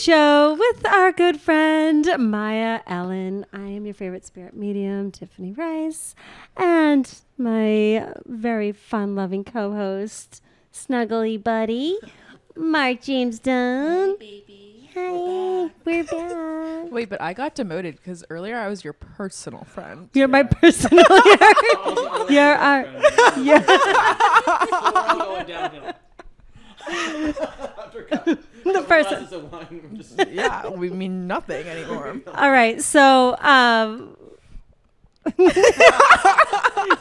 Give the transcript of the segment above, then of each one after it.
show with our good friend Mya Allen. I am your favorite spirit medium, Tiffany Rice, and my very fun-loving co-host, Snuggly Buddy, Mark James Dunn. Hey, baby. Hi, we're back. Wait, but I got demoted because earlier I was your personal friend. You're my personal. You're our. Yeah. We're all going downhill. The person. Yeah, we mean nothing anymore. All right, so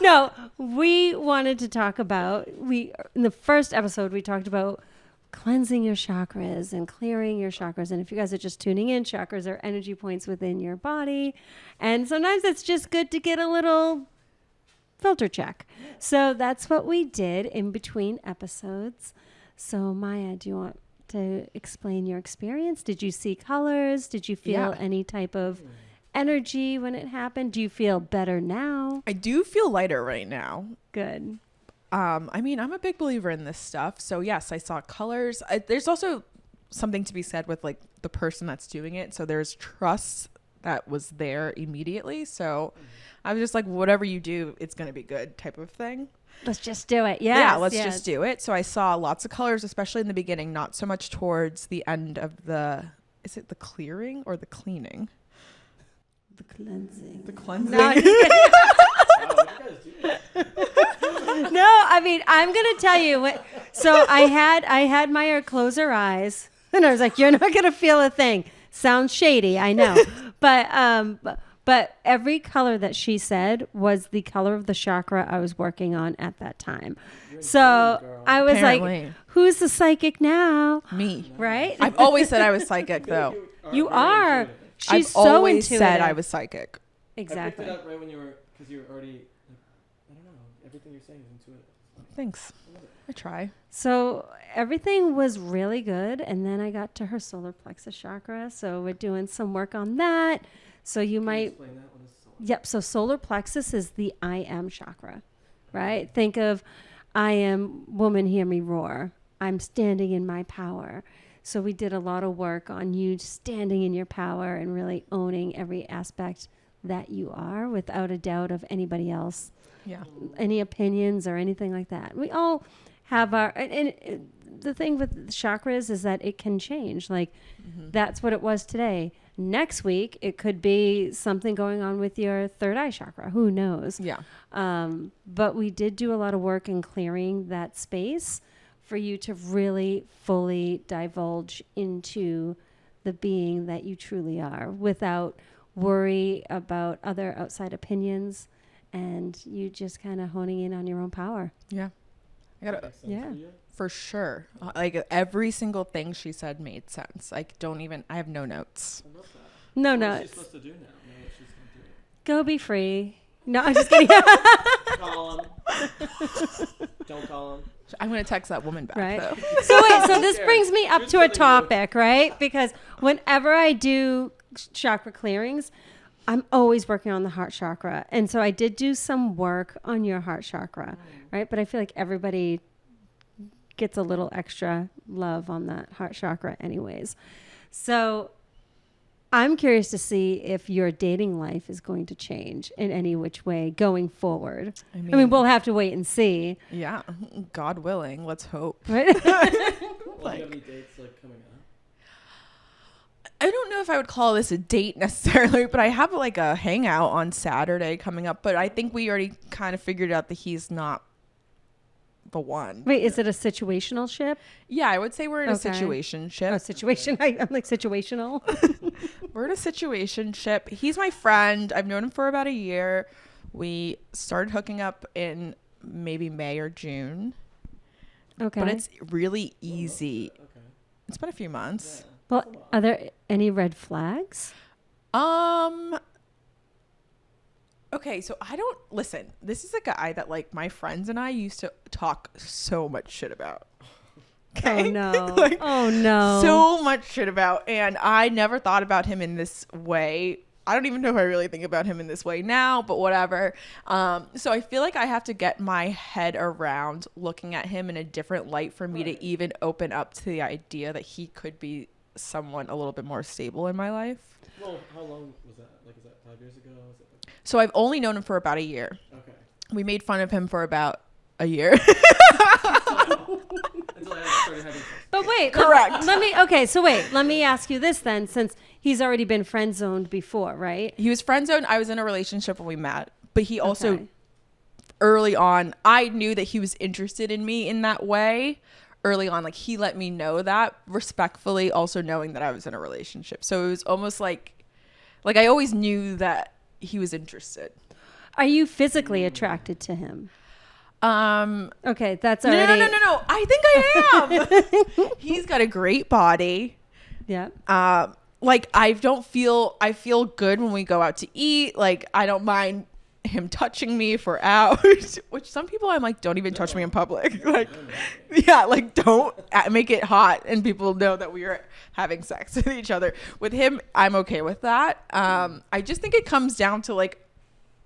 no, we wanted to talk about in the first episode we talked about cleansing your chakras and clearing your chakras. And if you guys are just tuning in, chakras are energy points within your body, and sometimes it's just good to get a little filter check. So that's what we did in between episodes. So Mya, do you want to explain your experience? Did you see colors? Did you feel any type of energy when it happened? Do you feel better now? I do feel lighter right now. Good. I mean, I'm a big believer in this stuff. So yes, I saw colors. There's also something to be said with like the person that's doing it. So there's trust that was there immediately. So I was just like, whatever you do, it's going to be good type of thing. Let's just do it. Yes, yeah, let's just do it. So I saw lots of colors, especially in the beginning, not so much towards the end of is it the clearing or the cleaning? The cleansing. The cleansing. No, no, I mean, I'm going to tell you. So I had Mya close her eyes, and I was like, you're not going to feel a thing. Sounds shady, I know. But every color that she said was the color of the chakra I was working on at that time. So I was Apparently. like, who's the psychic now? Me. Right? I've always said I was psychic, though. You are. She's I've so always intuitive. said I was psychic. Exactly. I picked it up right when you were, because you're already, I don't know, everything you're saying is intuitive. Thanks. I try. So everything was really good. And then I got to her solar plexus chakra. So we're doing some work on that. So you might. Explain that one. Yep. So solar plexus is the I am chakra, right? Think of I am woman, hear me roar. I'm standing in my power. So we did a lot of work on you standing in your power and really owning every aspect that you are without a doubt of anybody else. Yeah. Any opinions or anything like that. We all have our, and the thing with chakras is that it can change. Like that's what it was today. Next week, it could be something going on with your third eye chakra. Who knows? Yeah. But we did do a lot of work in clearing that space for you to really fully divulge into the being that you truly are without worry about other outside opinions, and you just kind of honing in on your own power. Yeah. I gotta, Yeah. for sure. Like every single thing she said made sense. Like I have no notes. I love that. No, What no. is she supposed to do now? Now that she's going to do it. Go be free. No, I'm just kidding. Call him. Don't call him. I'm going to text that woman back, Right. though. So wait, so this brings me up Here's to a something topic, right? Because whenever I do chakra clearings, I'm always working on the heart chakra. And so I did do some work on your heart chakra, right? But I feel like everybody gets a little extra love on that heart chakra anyways. So I'm curious to see if your dating life is going to change in any which way going forward. I mean, we'll have to wait and see. Yeah. God willing. Let's hope. Right? Well, do you have any dates coming up? I don't know if I would call this a date necessarily, but I have like a hangout on Saturday coming up. But I think we already kind of figured out that he's not the one. Wait, is it a situational ship? Yeah, I would say we're in Okay. a situationship. Oh, situation. I'm like situational. We're in a situationship. He's my friend. I've known him for about a year. We started hooking up in maybe May or June. Okay. But it's really easy. Okay. It's been a few months. Well, are there any red flags? Okay, so I don't listen. This is a guy that like my friends and I used to talk so much shit about. Okay? Oh no. Like, oh no. so much shit about, and I never thought about him in this way. I don't even know if I really think about him in this way now, but whatever. So I feel like I have to get my head around looking at him in a different light for me to even open up to the idea that he could be someone a little bit more stable in my life. Well, how long was that? Like, is that 5 years ago? Is it So I've only known him for about a year. okay. We made fun of him for about a year. Until I started having sex. But wait, Correct. Let me ask you this then, since he's already been friend zoned before, right? He was friend zoned. I was in a relationship when we met, but he also Okay. early on, I knew that he was interested in me in that way. Early on, like he let me know that respectfully, also knowing that I was in a relationship. So it was almost like I always knew that he was interested. Are you physically attracted to him? Okay, that's No, already. no. I think I am. He's got a great body. Yeah. Like I feel good when we go out to eat. Like I don't mind him touching me for hours, which some people I'm like, don't even touch me in public. Like, yeah, like don't make it hot and people know that we are having sex with each other. With him, I'm okay with that. I just think it comes down to like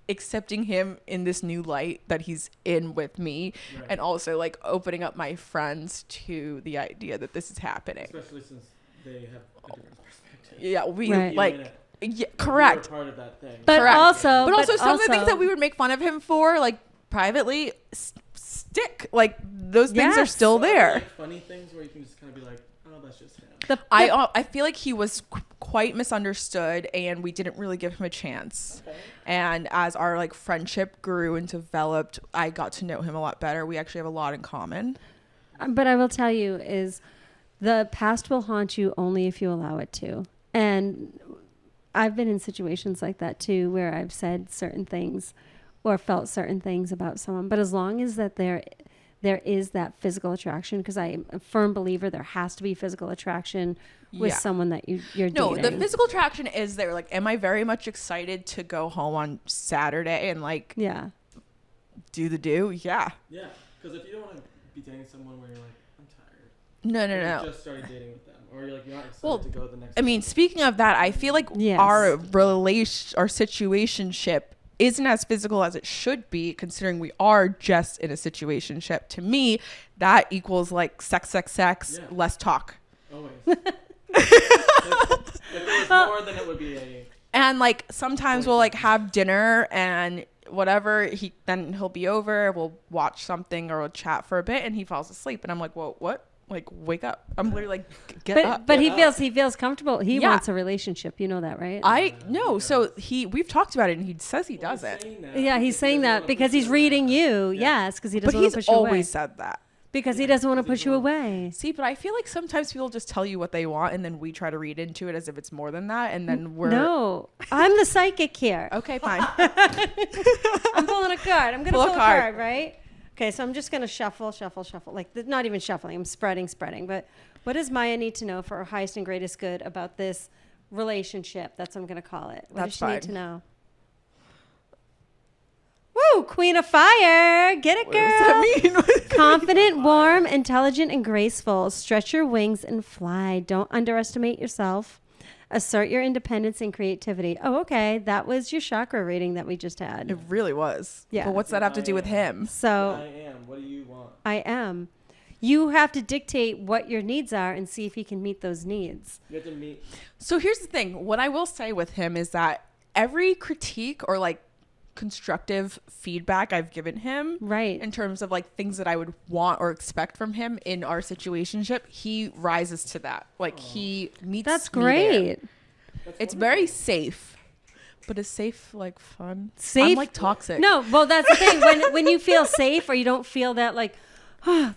accepting him in this new light that he's in with me, Right. and also like opening up my friends to the idea that this is happening. Especially since they have a different perspective. Yeah, we Right. like yeah, You correct. were part of that thing. But Correct. also, But also some of the things that we would make fun of him for, like privately, stick. Like those things are Yes. still there. Like funny things where you can just kind of be like, oh, that's just him. I feel like he was quite misunderstood, and we didn't really give him a chance. Okay. And as our like friendship grew and developed, I got to know him a lot better. We actually have a lot in common. But I will tell you is the past will haunt you only if you allow it to. And I've been in situations like that too, where I've said certain things or felt certain things about someone. But as long as that there is that physical attraction, because I'm a firm believer there has to be physical attraction with Yeah. someone that you're No, dating. the physical attraction is there. Like, am I very much excited to go home on Saturday and like Yeah. do the do? Yeah. Yeah, because if you don't want to be dating someone where you're like, I'm tired. No. You just started dating with them, or you're like, you're not excited Well, to go the next. I mean, day. speaking of that, I feel like Yes. our situationship isn't as physical as it should be, considering we are just in a situationship. To me, that equals like sex, Yeah. less talk. Always. if there was more, then it would be a. And like sometimes we'll like have dinner and whatever, he'll be over, we'll watch something or we'll chat for a bit, and he falls asleep, and I'm like, whoa, what? Like, wake up. I'm literally like, get up. But get he feels comfortable. He Yeah. wants a relationship. You know that, right? So we've talked about it, and he says he doesn't. Yeah, he's saying that because he's reading you. Yes, because he But doesn't want he's to push you away. always said that. Because he doesn't want to push you away. See, but I feel like sometimes people just tell you what they want, and then we try to read into it as if it's more than that, and then we're No, I'm the psychic here. okay, fine. I'm pulling a card. I'm going to Pull a pull a card. card, right? Okay, so I'm just going to shuffle. Like, not even shuffling. I'm spreading. But what does Mya need to know for her highest and greatest good about this relationship? That's what I'm going to call it. What That's does she need fine. to know? Woo! Queen of Fire. Get it, What girl. does that mean? Confident, warm, intelligent, and graceful. Stretch your wings and fly. Don't underestimate yourself. Assert your independence and creativity. Oh, okay. That was your chakra reading that we just had. It really was. Yeah. But what's that have to do with him? So I am. What do you want? I am. You have to dictate what your needs are and see if he can meet those needs. You have to meet. So here's the thing. What I will say with him is that every critique or like constructive feedback I've given him, Right. in terms of like things that I would want or expect from him in our situationship, he rises to that. Like he meets That's me there. great. That's It's wonderful. very safe. But is safe like fun? Safe? I'm like toxic. No, well, that's the thing. When you feel safe or you don't feel that like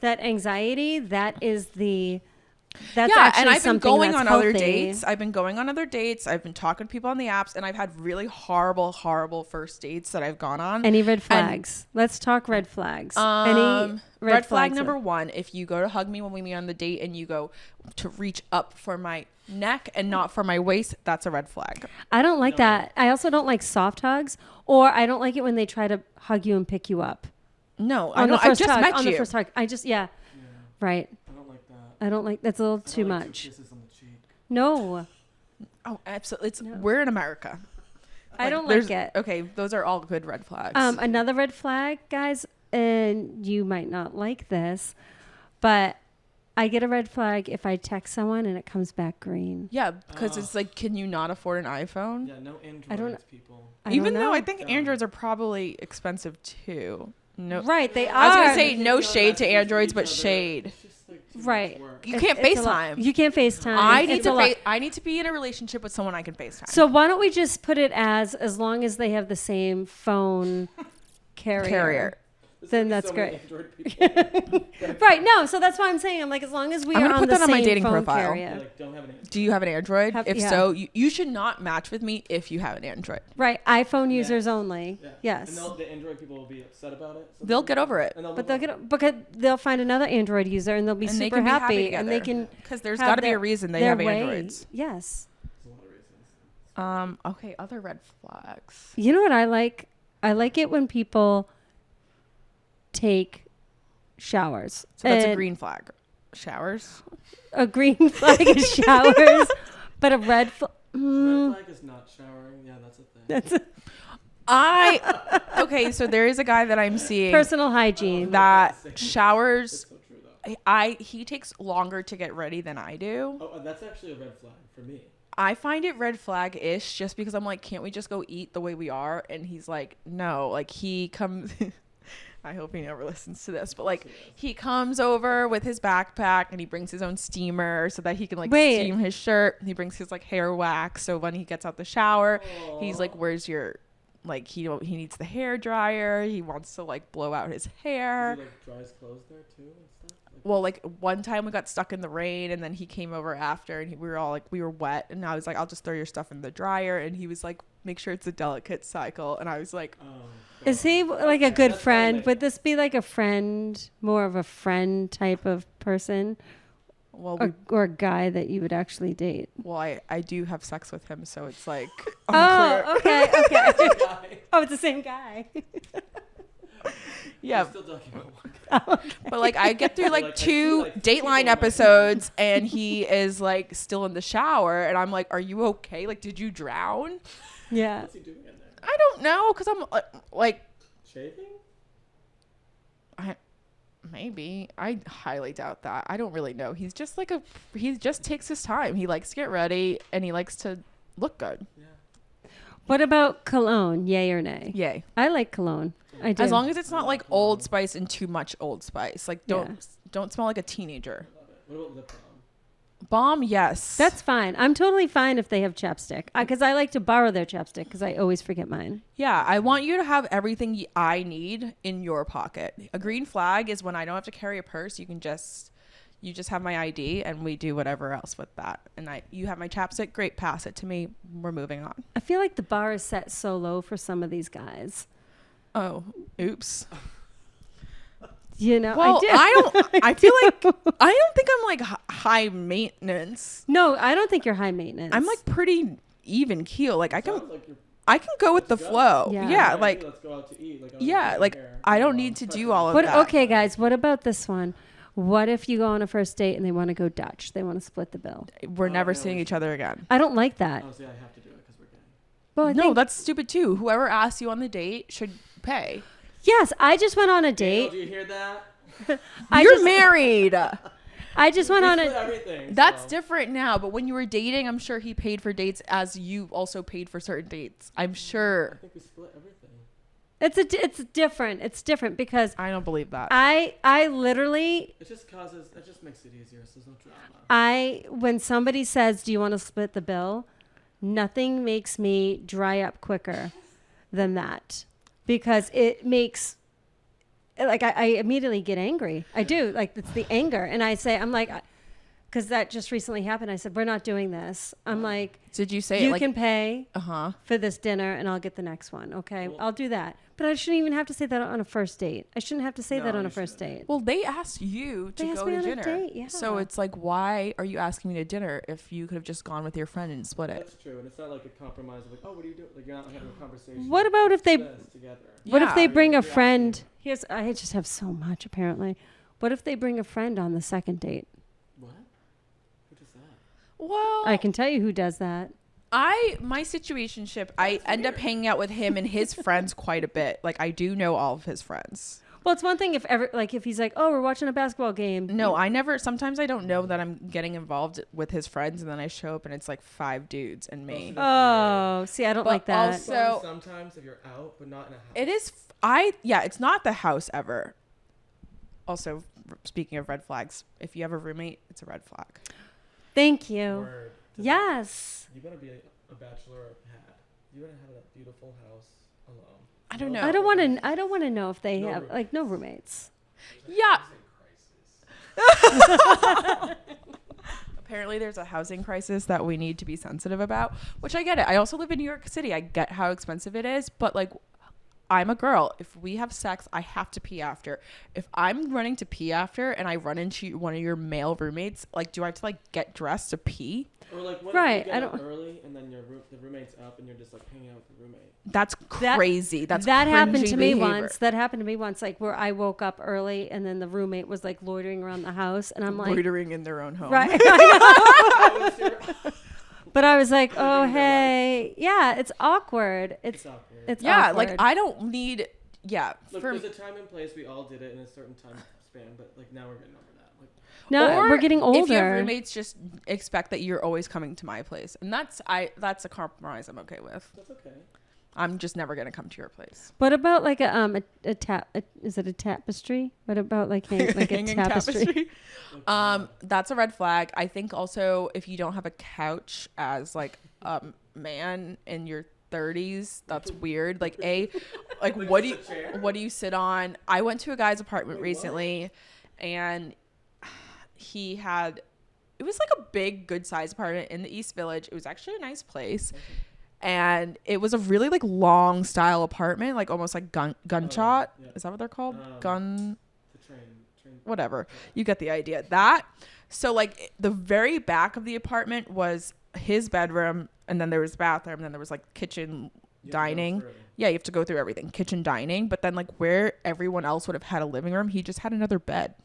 that anxiety, that's Yeah, actually and I've been something going that's on other healthy. dates. I've been talking to people on the apps, and I've had really horrible first dates that I've gone on. Any red flags? Let's talk red flags. Any red flag flags number one: if you go to hug me when we meet on the date and you go to reach up for my neck and not for my waist, that's a red flag. I don't like that. I also don't like soft hugs, or I don't like it when they try to hug you and pick you up. No, On the I first just hug, met on you. the first hug. Yeah. Right. I don't like that. I don't like that's a little I too don't like 2 much. kisses on the cheek. No, Oh, absolutely. No. We're in America. I don't there's- like it. Okay, those are all good red flags. Another red flag, guys, and you might not like this, but I get a red flag if I text someone and it comes back green. Yeah, because it's like, can you not afford an iPhone? Yeah, no Androids, I don't- people. Even though I know. think Androids are probably expensive too. No, Right, they are. I was gonna say You no know, shade to messages Androids, each but other. shade. It's just like too Right. much work. You can't It's a lot. FaceTime. You can't FaceTime. I need It's a to. lot. I need to be in a relationship with someone I can FaceTime. So why don't we just put it as long as they have the same phone carrier. There's Then gonna be that's so many great. Android people. Right. No. So that's why I'm saying, I'm like, as long as we I'm are gonna on put the that on my same dating phone profile. carrier. Like, don't have an Android. do you have an Android? Have- If yeah. so, you should not match with me if you have an Android. Right. iPhone Yeah. users only. Yeah. Yes. And the Android people will be upset about it. so They'll get over it and they'll But move they'll on. get because they'll find another Android user and they'll be And they super can be happy happy and they together. can because there's have got to be their- a reason they their have way. Androids. Yes. There's a lot of reasons. Okay, other red flags. You know what I like? I like it when people take showers. So that's a And green flag. Showers. A green flag is showers, but a red flag. Red flag is not showering. Yeah, that's a thing. That's a Okay, so there is a guy that I'm seeing personal hygiene. that It's showers. so true though. He takes longer to get ready than I do. Oh, that's actually a red flag for me. I find it red flag-ish just because I'm like, can't we just go eat the way we are? And he's like, no. Like, he comes... I hope he never listens to this. But, like, he comes over with his backpack and he brings his own steamer so that he can, like, Wait. steam his shirt. He brings his, like, hair wax. So when he gets out the shower, he's like, where's your... Like, he needs the hair dryer. He wants to, like, blow out his hair. Does he like dry his clothes there too and stuff? Like, Well, like one time we got stuck in the rain and then he came over after and we were all like, we were wet. And I was like, I'll just throw your stuff in the dryer. And he was like, make sure it's a delicate cycle. And I was like, oh, Is God. he like a good That's friend? fine. Would this be like a friend, more of a friend type of person, well, or a guy that you would actually date? I do have sex with him. So it's like, Oh, okay, okay. Guy. Oh, it's the same guy. yeah. We're still talking about one guy. But like I get through like Like, I see, two like, Dateline people- episodes and he is like still in the shower. And I'm like, are you okay? Like, did you drown? Yeah. What's he doing in there? I don't know. Cause I'm like, Shaving? maybe. I highly doubt that. I don't really know. He's just like he just takes his time. He likes to get ready and he likes to look good. Yeah. What about cologne? Yay or nay? Yay. I like cologne. I do. As long as it's not like Old Spice and too much Old Spice. Like don't smell like a teenager. I love it. What about lip balm? Balm, yes. That's fine. I'm totally fine if they have chapstick because I like to borrow their chapstick because I always forget mine. yeah. I want you to have everything I need in your pocket. A green flag is when I don't have to carry a purse. You just have my ID and we do whatever else with that. And you have my chapstick. Great, pass it to me. We're moving on. I feel like the bar is set so low for some of these guys. Oh, oops. You know, Well, I feel like I don't think I'm like high maintenance. No, I don't think you're high maintenance. I'm like pretty even keel. Like I Sounds like you're can go with the Let's go. flow. Yeah. Yeah, Hey, like let's go out to eat. Like, yeah, like I don't need to do all of What, that. okay, guys, what about this one? What if you go on a first date and they want to go Dutch? They want to split the bill. We're Oh, never yeah, seeing we each other again. I don't like that. Oh, see, I have to do it because we're gay. Well, I No, think, that's stupid too. Whoever asks you on the date should pay. yes, I just went on a Dale, date. do you hear that? You're married. I just went We on split a. everything. That's so. different now. But when you were dating, I'm sure he paid for dates as you also paid for certain dates. I'm I sure. think we split everything. It's different. It's different because I don't believe that. I literally It just makes it easier. So there's no drama. when somebody says, "Do you want to split the bill?" Nothing makes me dry up quicker than that because it makes like I immediately get angry. I do. Like it's the anger. And I'm like, because that just recently happened. I said, we're not doing this. I'm like, Did you say you it like can pay for this dinner and I'll get the next one. Okay. Well- I'll do that. But I shouldn't even have to say that on a first date. I shouldn't have to say No, that on you a first shouldn't. date. Well, they asked you They to asked go me to on a dinner. date, yeah. So it's like, why are you asking me to dinner if you could have just gone with your friend and split it? That's true, and it's not like a compromise of like, oh, what do you do? Like you're not having a conversation. What about if they This together. What if Yeah. they bring a You're friend? I just have so much apparently. What if they bring a friend on the second date? What? Who does that? Well, I can tell you who does that. my situationship, I end up hanging out with him and his friends quite a bit. Like I do know all of his friends. Well, it's one thing if ever like if he's like, oh, we're watching a basketball game. No, I never. Sometimes I don't know that I'm getting involved with his friends, and then I show up and it's like 5 dudes and me. Oh, see, I don't But like that. also- sometimes if you're out, but not in a house. It is. It's not the house ever. Also, speaking of red flags, if you have a roommate, it's a red flag. Thank you. Word. Yes. You better be a bachelor or pad. You better have a beautiful house alone. I don't know. I don't want to know if they have like no roommates. Yeah. Apparently there's a housing crisis that we need to be sensitive about, which I get it. I also live in New York City. I get how expensive it is, but like I'm a girl. If we have sex, I have to pee after. If I'm running to pee after and I run into one of your male roommates, like do I have to like get dressed to pee? Or like what Right, if you get I up don't- early and then the roommate's up and you're just like hanging out with the roommate. That's crazy. That happened to me behavior. once. That happened to me once, like where I woke up early and then the roommate was like loitering around the house, and I'm like, Loitering in their own home. right? Oh, it's your- But I was like, oh hey, yeah, it's awkward. It's awkward. it's Yeah, awkward. like I don't need. Yeah, Look, for there's a time and place. We all did it in a certain time span, but like now we're getting over that. Like, no, Or we're getting older. If you have roommates, just expect that you're always coming to my place, and that's a compromise I'm okay with. that's okay. I'm just never gonna come to your place. What about like is it a tapestry? What about like like a Hanging tapestry? That's a red flag. I think also if you don't have a couch as like a man in your 30s, that's weird. Like like what do you sit on? I went to a guy's apartment recently, and it was like a big, good sized apartment in the East Village. It was actually a nice place. And it was a really like long style apartment, like almost like gunshot. Yeah. Is that what they're called? The train. Whatever. You get the idea. That. So like the very back of the apartment was his bedroom, and then there was the bathroom, and then there was like kitchen, dining. Yeah, you have to go through everything. Kitchen, dining. But then like where everyone else would have had a living room, he just had another bed.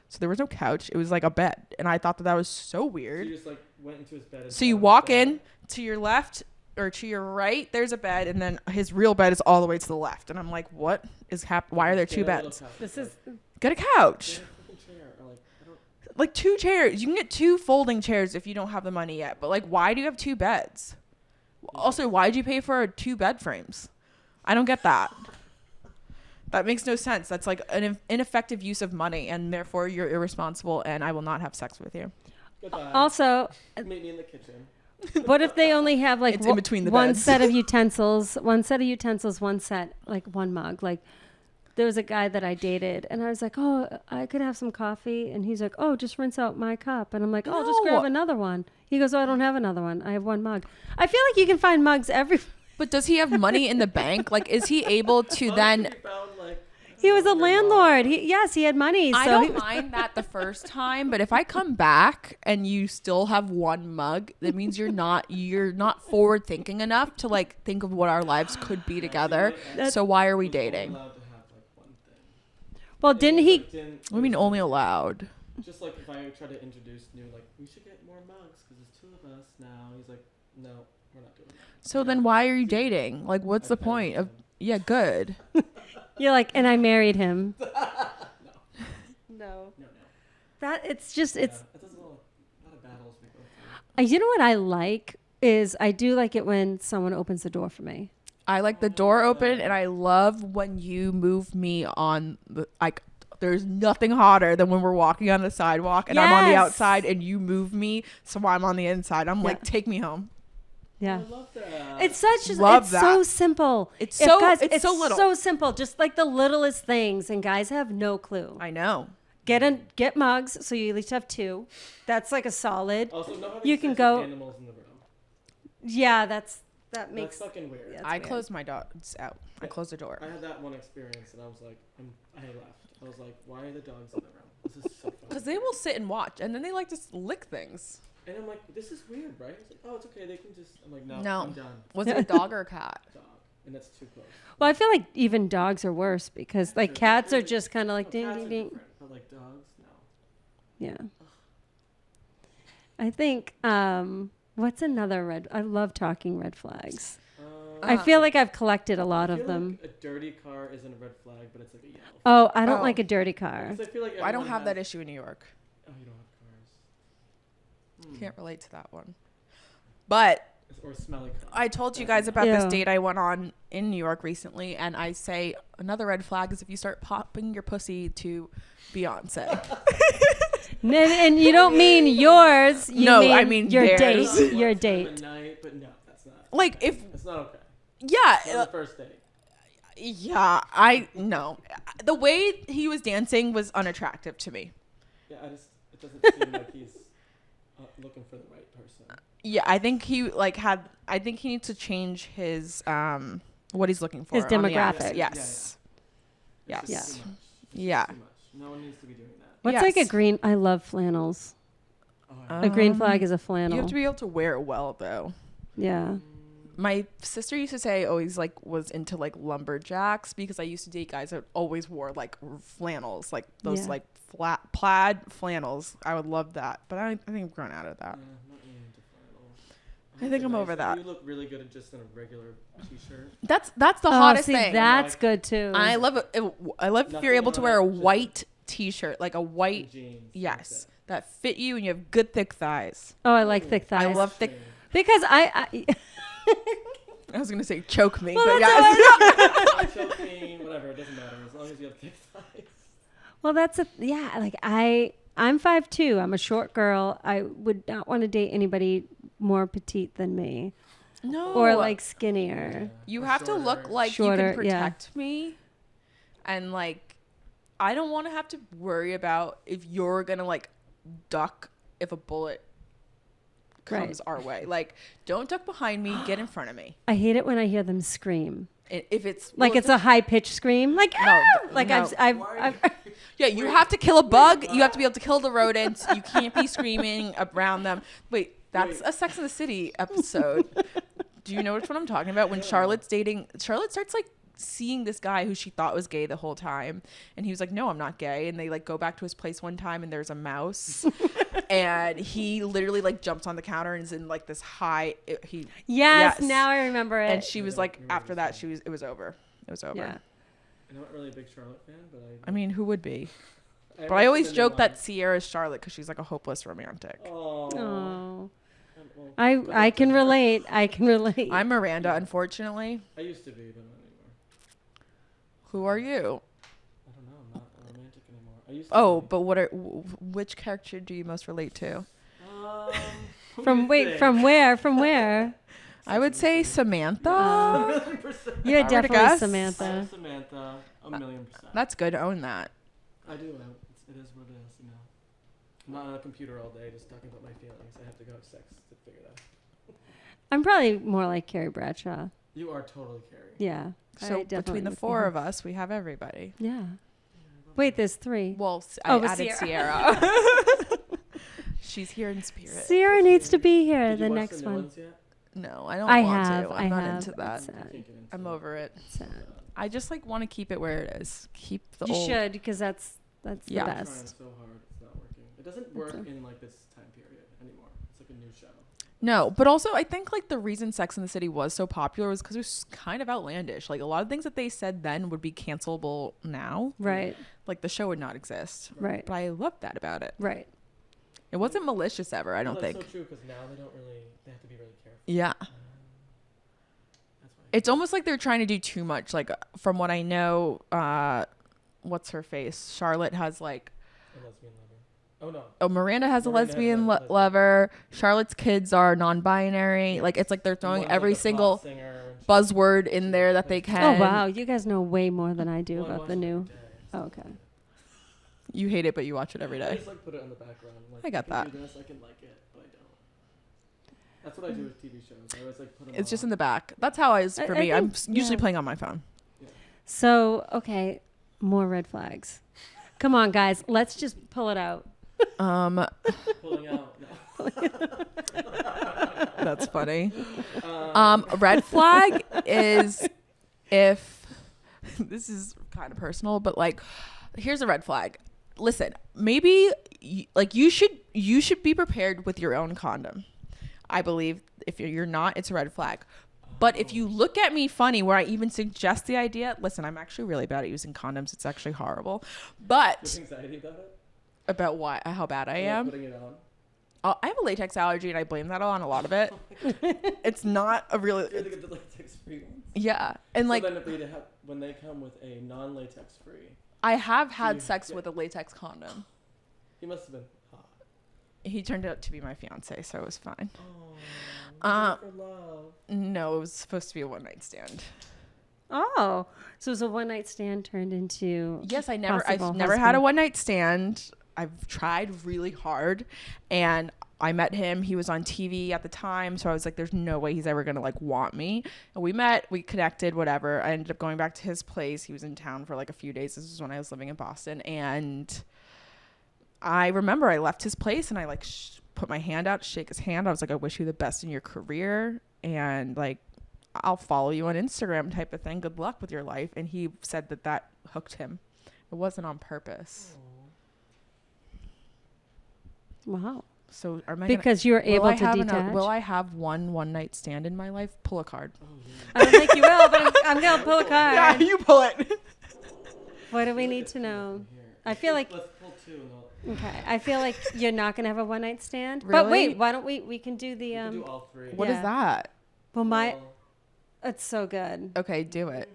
So there was no couch. It was like a bed. And I thought that was so weird. So you just like went into his bed. So you walk in, to your left or to your right, there's a bed, and then his real bed is all the way to the left. And I'm like, what is happening? Why are there 2 beds? This is Get a couch. Like, Like 2 chairs. You can get 2 folding chairs if you don't have the money yet. But like, why do you have 2 beds? Also, why'd you pay for 2 bed frames? I don't get that. That makes no sense. That's like an ineffective use of money, and therefore you're irresponsible, and I will not have sex with you. goodbye. also. Meet me in the kitchen. What if they only have like It's in between the one beds. set of utensils, one set, like one mug. Like there was a guy that I dated, and I was like, oh, I could have some coffee, and he's like, oh, just rinse out my cup, and I'm like, oh, just No. grab another one. He goes, oh, I don't have another one. I have one mug. I feel like you can find mugs everywhere. But does he have money in the bank? Like, is he able to then? He was a landlord. He had money. So I don't mind that the first time, but if I come back and you still have one mug, that means you're not forward thinking enough to like think of what our lives could be together. So why are we dating? Well, didn't he? What do you mean only allowed? Just like if I try to introduce new, like we should get more mugs because there's 2 of us now. He's like, no, we're not doing that. So then why are you dating? Like, what's the point of? Yeah, good. You're like, and I married him. No. That it's just it's. Yeah, that's a lot of battles we go through. You know what I like is I do like it when someone opens the door for me. I like the door open, and I love when you move me on the like. There's nothing hotter than when we're walking on the sidewalk and I'm on the Yes. outside and you move me, so I'm on the inside. I'm like, take me home. Yeah. I love that. It's such Love it's that. so simple. It's If so- guys, it's so little. So simple. Just like the littlest things, and guys have no clue. I know. Get mugs, so you at least have 2. That's like a solid. Also, no having You can sex go- with animals in the room. Yeah, that That's makes. fucking weird. Yeah. I weird. closed my dogs out. I closed the door. I had that one experience, and I was like, I left. I was like, why are the dogs in the room? This is so fun. Because they will sit and watch, and then they like to lick things. And I'm like, this is weird, right? It's like, oh, it's okay. They can just. I'm like, no, No. I'm done. Was it a dog or a cat? Dog, and that's too close. Well, I feel like even dogs are worse because like True. cats are just kind of like No, ding cats ding are ding. different, but like dogs, no. Yeah. I think what's another red? I love talking red flags. I feel like I've collected a lot of feel them. like a dirty car isn't a red flag, but it's like a yellow. Oh, I don't Oh. like a dirty car. 'Cause I feel like I don't everyone have that has- issue in New York. Oh, you don't have cars. Can't relate to that one. But Or smelly cars. I told you guys about this Ew. date I went on in New York recently, and I say another red flag is if you start popping your pussy to Beyonce. And you don't mean yours. You No, mean I mean your theirs. date. Your One time a date. night, but no, that's not. Like if It's not okay. yeah, Not the first date. yeah, I no. The way he was dancing was unattractive to me. Yeah, it doesn't seem like he's looking for the right person. Yeah, I think he I think he needs to change his what he's looking for. His on the demographic. apps. Yeah, Yes. It's Yes. just too much. It's Yeah. just too much. No one needs to be doing that. What's like a Yes. green? I love flannels. Oh, A green flag is a flannel. You have to be able to wear it well though. Yeah. My sister used to say I always like was into like lumberjacks because I used to date guys that always wore like flannels, like those Yeah. like flat plaid flannels. I would love that, but I think I've grown out of that. not really into flannels. I think I'm over that. You look really good in just in a regular t-shirt. That's the Oh, hottest see, thing. that's Like- good too. I love it. I love if Nothing you're able to on wear a it, just white t-shirt, like a white. And jeans. Yes, That's it. that fit you and you have good thick thighs. Oh, I like thick thighs. I love thick. because I I was gonna say choke me, Well, but that's yes. Choking, whatever, it doesn't matter as long as you have thick thighs. well, that's like I'm 5'2". I'm a short girl. I would not want to date anybody more petite than me No, or like skinnier. you Or have to look shorter. like Shorter, you can yeah. protect me, and like I don't want to have to worry about if you're gonna like duck if a bullet comes our way. Like, don't duck behind me. Get in front of me. I hate it when I hear them scream. If it's Like well, it's a high pitched scream. Like No, like no. I've yeah, you have to kill a bug. You have to be able to kill the rodents. You can't be screaming around them. Wait, that's a Sex and the City episode. Do you know which one I'm talking about? When Charlotte's dating, Charlotte starts like seeing this guy who she thought was gay the whole time, and he was like, no, I'm not gay. And they like go back to his place one time and there's a mouse and he literally like jumps on the counter and is in like this high yes, Yes. now I remember it. and she was like, after that it was over. yeah. I'm not really a big Charlotte fan, but I mean, who would be? I But I always watched the new joke that one. Ciara's Charlotte because she's like a hopeless romantic. Oh. Oh. Well, I can relate. I can relate. I'm Miranda, unfortunately. I used to be, but not anymore. Who are you? I don't know. I'm not romantic anymore. I used to Oh, be. but which character do you most relate to? Who do from you wait, think? from where? From where? I would say Samantha. You're I were to definitely guess. Samantha. Samantha, 1,000,000%. That's good. Own that. I do. It is what it is, you know. I'm not on a computer all day just talking about my feelings. I have to go have sex to figure it out. I'm probably more like Carrie Bradshaw. You are totally Carrie. Yeah. I So definitely between the would be four her. of us, we have everybody. Yeah. Wait, there's 3. Well, Oh, I with added Ciara. Ciara. She's here in spirit. Ciara needs to be here. Did The you watch next the new one. ones yet? No, I don't I want have. to. I I'm not have. into that. It's I sad. can't get into I'm it. over it. It's sad. I just like want to keep it where it is. Keep the You old. should because that's Yeah. the I'm trying best. so hard. It's not working. It doesn't work in like this time period anymore. It's like a new show. No, but also I think like the reason Sex and the City was so popular was because it was kind of outlandish. Like a lot of things that they said then would be cancelable now. Right. Like the show would not exist. Right. But I loved that about it. Right. It wasn't malicious ever, I Well, don't that's think. so true because now they don't really. They have to be really careful. Yeah. That's why. It's almost like they're trying to do too much. Like from what I know, what's her face? Charlotte has like A lesbian lover. Oh no. oh, Miranda has a Miranda has lesbian a lesbian. lover. Charlotte's kids are non-binary. Like it's like they're throwing One's every like a pop single singer and she- buzzword in there that they can. Oh wow, you guys know way more than I do Well, I about watch the it new. every day, so Oh, okay. You hate it, but you watch it every I day. just like put it on the background. I'm like, I got can that. Do this, I can like it, but I don't. That's what I do with TV shows. I always like put them It's just in on. the back. That's how it is for I me. I'm think- usually yeah. playing on my phone. So okay, more red flags. Come on, guys, let's just pull it out. Pulling out. No. That's funny. Red flag is if this is kind of personal, but like, here's a red flag. Listen, maybe like you should be prepared with your own condom. I believe if you're not, it's a red flag. But if you look at me funny where I even suggest the idea, listen, I'm actually really bad at using condoms. It's actually horrible. But There's anxiety about it? about why, how bad I am. Putting it on? I have a latex allergy and I blame that on a lot of it. It's not a really. You have to get the latex-free ones. Yeah. And like, so then when they come with a non-latex free, I have had sex with a latex condom. he must have been hot. He turned out to be my fiance, so it was fine. Oh, for love. No, it was supposed to be a one-night stand. Oh, so it was a one night stand turned into. Yes, I've possible never had husband. a one-night stand. I've tried really hard, and I met him. He was on TV at the time, so I was like, there's no way he's ever going to like want me. And we met, we connected, whatever. I ended up going back to his place. He was in town for like a few days. This was when I was living in Boston. And I remember I left his place and I like put my hand out to shake his hand. I was like, I wish you the best in your career. And like, I'll follow you on Instagram type of thing. Good luck with your life. And he said that hooked him. It wasn't on purpose. Wow. So am I Because you were able to detach. will I have one night stand in my life? Pull a card. Oh, yeah. I don't think you will, but I'm going to pull a card. Yeah, you pull it. What do we need to know? I feel like. Let's pull two. And Okay. I feel like you're not going to have a one night stand. Really? But wait, why don't we can do the. we can do all three. What is Yeah. that? Well, my. Well, It's so good. Okay, do it.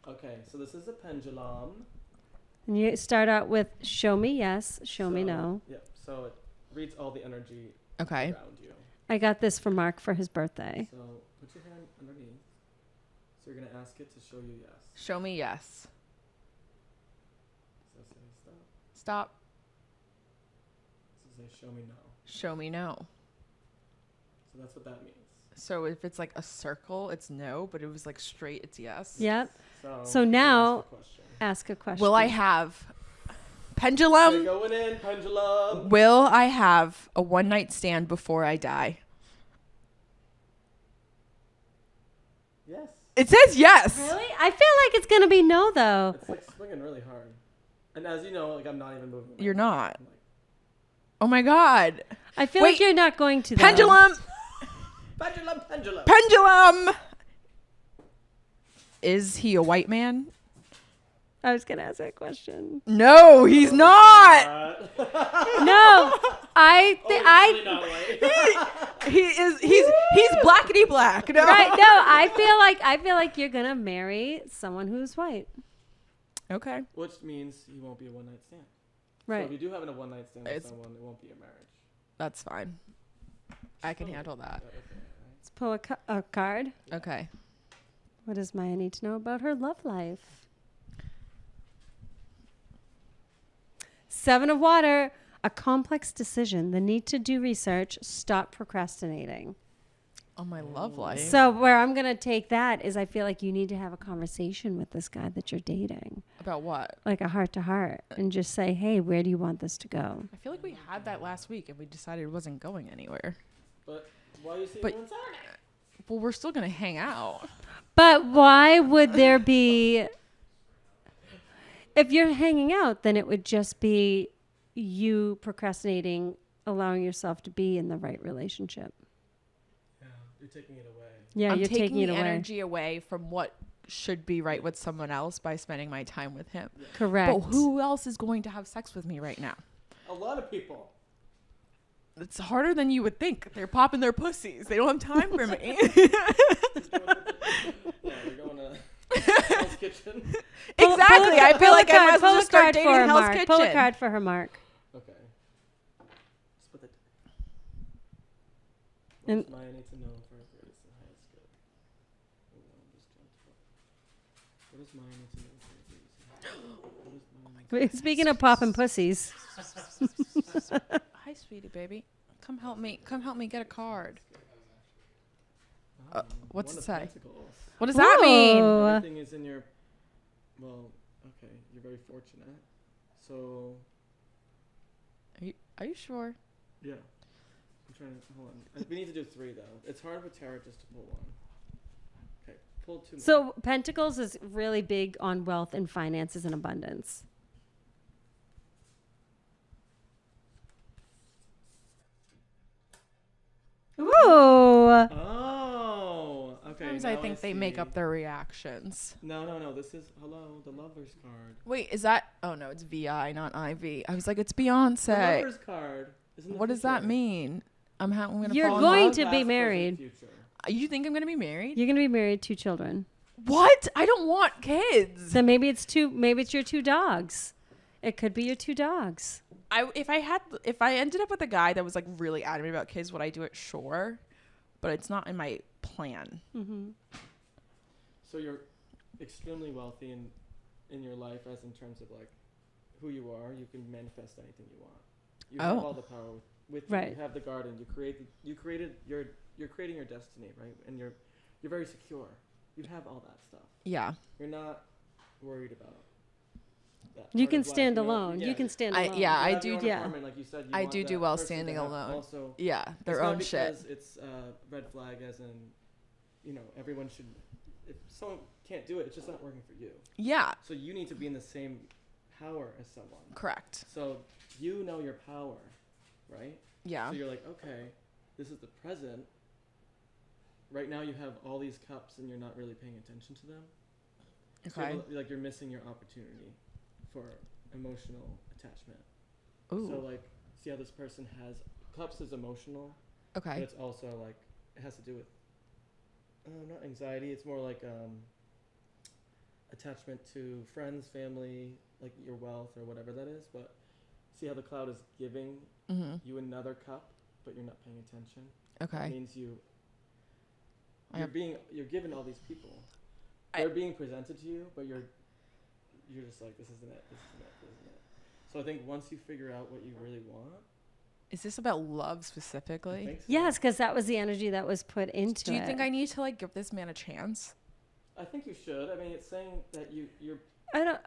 okay, so this is a pendulum. And you start out with show me yes, show me no. Yep. So it reads all the energy Okay. around you. I got this for Mark for his birthday. So put your hand underneath. So you're gonna ask it to show you yes. Show me yes. So say stop. Stop. So say show me no. Show me no. So that's what that means. So if it's like a circle, it's no, but it was like straight, it's yes. Yep. So now- ask the question. Ask a question. Will I have Okay, pendulum? going in pendulum. Will I have a one night stand before I die? Yes. It says yes. Really? I feel like it's going to be no, though. It's like swinging really hard. And as you know, like I'm not even moving. You're not. I'm like, Oh my God. I feel Wait. like you're not going to, though. Pendulum. pendulum, pendulum. Pendulum. Is he a white man? I was going to ask that question. No, he's not. No. Really not white. He's blackety black. No. Right. No, I feel like you're going to marry someone who's white. Okay. Which means he won't be a one night stand. So Right. if you do have a one night stand with It's- someone, it won't be a marriage. That's fine. I can handle that. Okay, right? Let's pull a card. Okay. What does Mya need to know about her love life? Seven of Water, a complex decision, the need to do research, stop procrastinating. Oh, my love life. So where I'm going to take that is I feel like you need to have a conversation with this guy that you're dating, About what? like a heart to heart, and just say, hey, where do you want this to go? I feel like we had that last week and we decided it wasn't going anywhere. But why are you seeing But- me on Saturday? Well, we're still going to hang out. But why would there be, if you're hanging out, then it would just be you procrastinating, allowing yourself to be in the right relationship. Yeah, you're taking it away. Yeah, I'm you're taking it the away. energy away from what should be right with someone else by spending my time with him. Correct. But who else is going to have sex with me right now? A lot of people. It's harder than you would think. They're popping their pussies. They don't have time for me. Yeah, you're going to Hell's Kitchen. Exactly. I feel like I might as well just start dating for her, Hell's Mark. Kitchen. Pull a card for her, Mark. Okay. Just put it. And- What does Mya need to know for her greatest and highest good? Hold on, just gentle. What does Mya need to know for her greatest and highest good? What does Mya need to Speaking of popping pussies, Hi, sweetie baby. Come help me. Come help me get a card. know? What's One it of say? Pentacles. What does that mean? Whoa. Everything is in your. Well, okay, you're very fortunate. So, Are you sure? yeah. I'm trying to. Hold on. We need to do three, though. It's hard for tarot just to pull one. Okay, pull two more. so Pentacles is really big on wealth and finances and abundance. Ooh. Sometimes I now think they make see- up their reactions. No. This is the Lover's card. Wait, is that? Oh no, it's VI, not IV. I was like, it's The Beyonce. Lover's card. Is in the What does that future. mean? I'm gonna You're fall in going love? to be Past, present, married. future. You think I'm gonna be married? You're going to be married, 2 children. What? I don't want kids. So maybe it's your 2 dogs. It could be your 2 dogs. If I ended up with a guy that was like really adamant about kids, would I do it? Sure, but it's not in my plan. Mm-hmm. So you're extremely wealthy in your life, as in terms of like who you are. You can manifest anything you want. You have all the power with you. Right. You have the garden. You're creating your destiny, right? And you're very secure. You have all that stuff. Yeah. You're not worried about that. You part can of life, stand you know? alone. Yeah. You can stand I alone. yeah. You I have do. your own yeah. apartment, like you said, you I want do that well person to standing have alone. Also, Yeah, their it's not own shit. because it's red flag, as in, everyone should. If someone can't do it, it's just not working for you. Yeah. So you need to be in the same power as someone. Correct. So you know your power, right? Yeah. So you're like, okay, this is the present. Right now you have all these cups and you're not really paying attention to them. Okay. So like you're missing your opportunity for emotional attachment. Ooh. So like, see how this person has cups is emotional, but Okay. it's also like it has to do with not anxiety. It's more like attachment to friends, family, like your wealth or whatever that is. But see how the cloud is giving Mm-hmm. you another cup, but you're not paying attention. Okay. That means I you're have- given all these people. They're being presented to you, but you're just like, this isn't it. So I think once you figure out what you really want, Is this about love I specifically? think so. Yes, because that was the energy that was put into it. Do you think I need to like give this man a chance? I think you should. I mean, it's saying that you're I don't.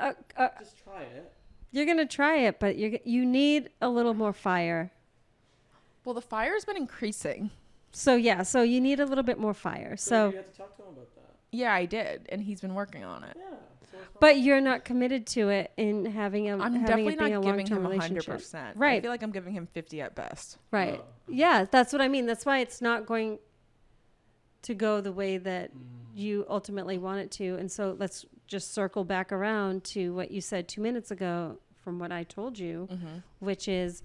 just try it. You're gonna try it, but you need a little more fire. Well, the fire's been increasing. So you need a little bit more fire. So, you have to talk to him about that. Yeah, I did, and he's been working on it. Yeah. So it's but you're not committed to it in having I'm having definitely it being not a giving long-term him relationship. 100%. I Right. feel like I'm giving him 50 at best. Right. Oh. Yeah, that's what I mean. That's why it's not going to go the way that you ultimately want it to. And so let's just circle back around to what you said 2 minutes ago from what I told you, which is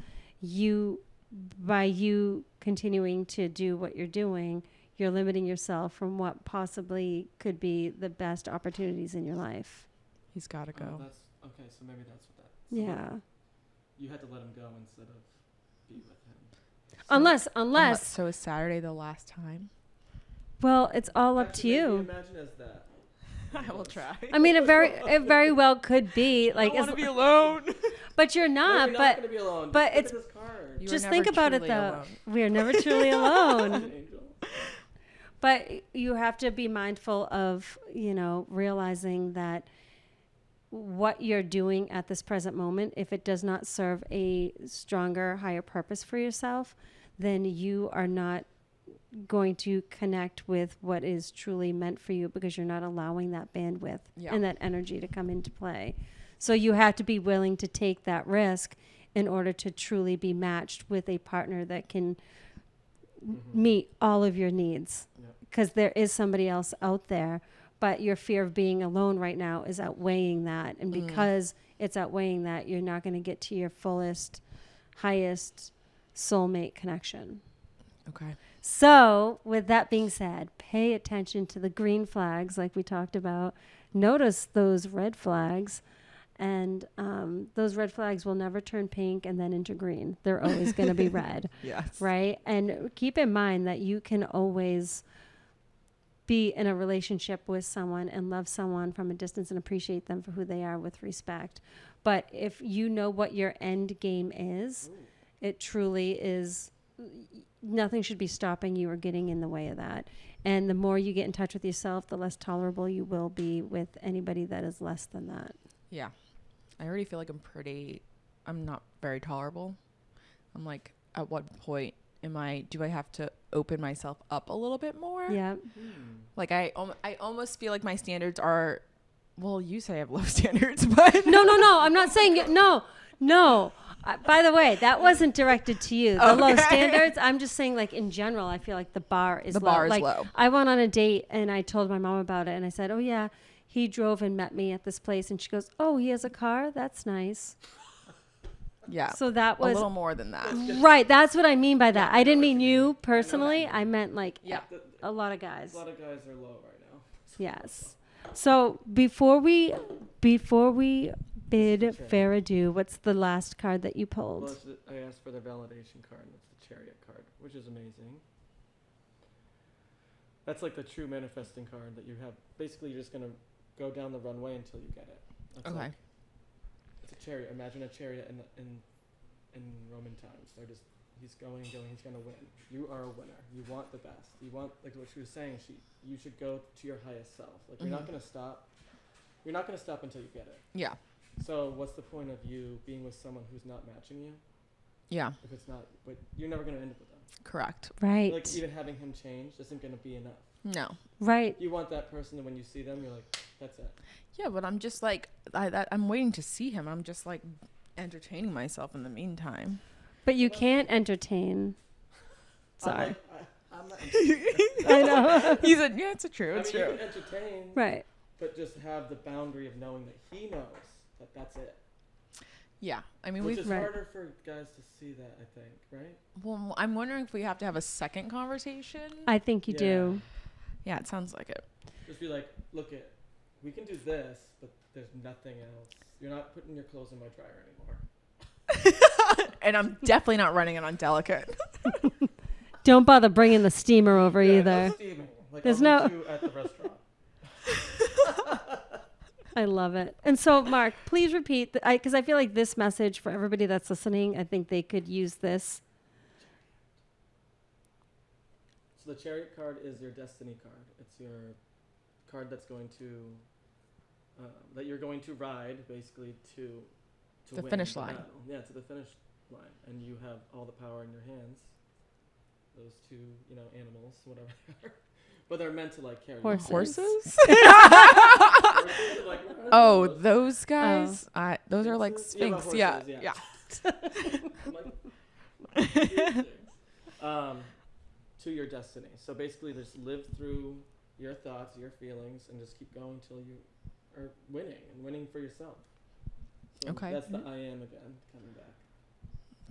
by you continuing to do what you're doing, you're limiting yourself from what possibly could be the best opportunities in your life. He's got to Oh, go. that's okay. So maybe that's what that. Yeah. You had to let him go instead of be with him. Unless, So is Saturday the last time? well, it's all up to Actually, maybe you. imagine as that. I will try. I mean, it very well could be like, I want to be alone. but you're No, not. you're but gonna be alone. but Look it's- at this card. You are just never think about it truly though. alone. We are never truly alone. Angel. But you have to be mindful of, realizing that what you're doing at this present moment, if it does not serve a stronger, higher purpose for yourself, then you are not going to connect with what is truly meant for you because you're not allowing that bandwidth Yeah. and that energy to come into play. So you have to be willing to take that risk in order to truly be matched with a partner that can meet all of your needs. Yeah. Because there is somebody else out there, but your fear of being alone right now is outweighing that. And because it's outweighing that, you're not going to get to your fullest, highest soulmate connection. Okay. So, with that being said, pay attention to the green flags like we talked about. Notice those red flags. And those red flags will never turn pink and then into green. They're always going to be red. Yes. Right? And keep in mind that you can always be in a relationship with someone and love someone from a distance and appreciate them for who they are with respect. But if you know what your end game is, it truly is, nothing should be stopping you or getting in the way of that. And the more you get in touch with yourself, the less tolerable you will be with anybody that is less than that. Yeah. I already feel like I'm not very tolerable. I'm like, at what point do I have to open myself up a little bit more? Yeah. Like I almost feel like my standards are, well, you say I have low standards, but No. I'm not saying no. By the way, that wasn't directed to you. The low standards, I'm just saying, like, in general, I feel like the bar is low. The bar is like, low. I went on a date, and I told my mom about it, and I said, oh, yeah, he drove and met me at this place. And she goes, oh, he has a car? That's nice. Yeah. So that was... a little more than that. Right. That's what I mean by that. I didn't mean you personally. I meant, like, a lot of guys. A lot of guys are low right now. Yes. So before we bid fair adieu, what's the last card that you pulled? Well, I asked for the validation card, and it's the Chariot card, which is amazing. That's like the true manifesting card that you have. Basically, you're just going to go down the runway until you get it. That's Okay. Like, it's a chariot. Imagine a chariot in Roman times. He's going, he's going to win. You are a winner. You want the best. You want, like what she was saying, you should go to your highest self. Like, you're not going to stop. You're not going to stop until you get it. Yeah. So what's the point of you being with someone who's not matching you? Yeah. If it's not, but you're never going to end up with them. Correct. Right. Like, even having him change isn't going to be enough. No. Right. You want that person, and when you see them, you're like, that's it. Yeah, but I'm just like, I'm waiting to see him. I'm just like entertaining myself in the meantime. But you can't entertain. Sorry. I'm not I know. He said, yeah, it's true. It's You true. can entertain, Right. but just have the boundary of knowing that he knows that that's it. Yeah. I mean, Which we've... is harder for guys to see that, I think, right? Well, I'm wondering if we have to have a second conversation. I think you do. Yeah, it sounds like it. Just be like, look it, we can do this, but there's nothing else. You're not putting your clothes in my dryer anymore. And I'm definitely not running it on delicate. Don't bother bringing the steamer over either. No steaming. Like, There's I'll meet you at the restaurant. I love it. And so, Mark, please repeat, because I feel like this message for everybody that's listening, I think they could use this. So the Chariot card is your destiny card. It's your card that's going to, that you're going to ride, basically, to The win finish the line. battle. Yeah, to the finish line. And you have all the power in your hands. Those two, animals, whatever they are. But they're meant to, like, carry you. Horses? Oh, those guys? Those are like Sphinxes? Sphinx. Yeah, Yeah. horses, to your destiny. So basically, just live through your thoughts, your feelings, and just keep going until you are winning for yourself. So Okay. That's the I am again coming back.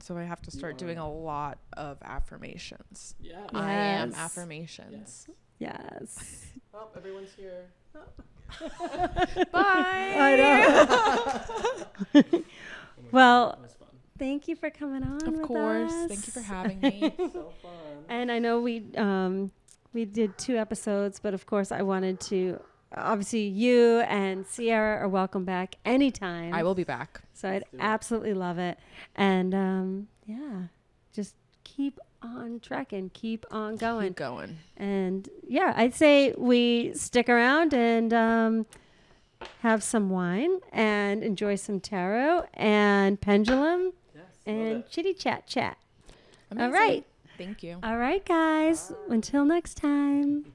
So I have to start doing a lot of affirmations. Yeah. I am Yes. affirmations. Yes. Oh, everyone's here. Bye. I know. Well, That was fun. thank you for coming on Of with course. us. Thank you for having me. So fun. And I know we did 2 episodes, but of course I wanted to, obviously you and Ciara are welcome back anytime. I will be back. So I'd do it. absolutely love it. And just keep on trekking, keep on going. Keep going. And yeah, I'd say we stick around and have some wine and enjoy some tarot and pendulum Yes. and chitty chat. Amazing. All right. Thank you. All right, guys. Until next time.